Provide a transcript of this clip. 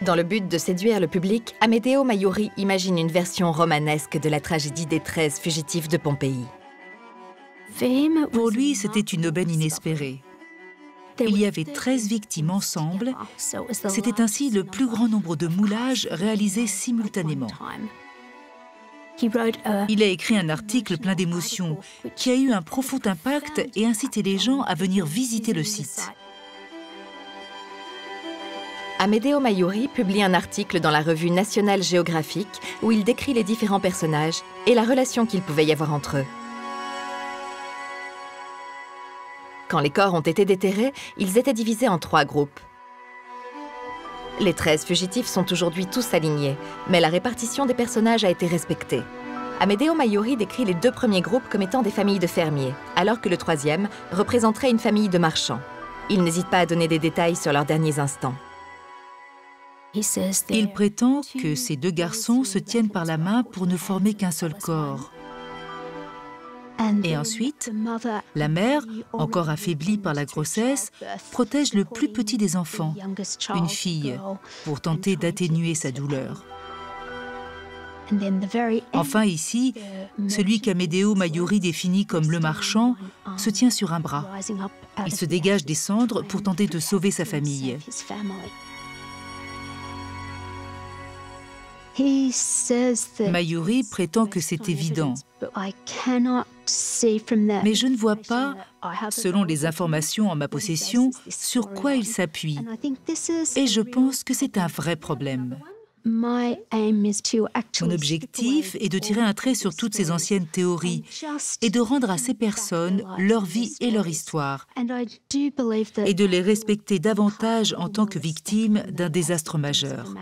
Dans le but de séduire le public, Amedeo Maiuri imagine une version romanesque de la tragédie des 13 fugitifs de Pompéi. Pour lui, c'était une aubaine inespérée. Il y avait 13 victimes ensemble. C'était ainsi le plus grand nombre de moulages réalisés simultanément. Il a écrit un article plein d'émotions qui a eu un profond impact et incité les gens à venir visiter le site. Amedeo Maiuri publie un article dans la revue National Geographic où il décrit les différents personnages et la relation qu'il pouvait y avoir entre eux. Quand les corps ont été déterrés, ils étaient divisés en 3 groupes. Les 13 fugitifs sont aujourd'hui tous alignés, mais la répartition des personnages a été respectée. Amedeo Maiuri décrit les 2 premiers groupes comme étant des familles de fermiers, alors que le 3e représenterait une famille de marchands. Il n'hésite pas à donner des détails sur leurs derniers instants. Il prétend que ces 2 garçons se tiennent par la main pour ne former qu'un seul corps. Et ensuite, la mère, encore affaiblie par la grossesse, protège le plus petit des enfants, une fille, pour tenter d'atténuer sa douleur. Enfin ici, celui qu'Amedeo Maiuri définit comme le marchand se tient sur un bras. Il se dégage des cendres pour tenter de sauver sa famille. Maiuri prétend que c'est évident. Mais je ne vois pas, selon les informations en ma possession, sur quoi il s'appuie. Et je pense que c'est un vrai problème. Mon objectif est de tirer un trait sur toutes ces anciennes théories et de rendre à ces personnes leur vie et leur histoire et de les respecter davantage en tant que victimes d'un désastre majeur.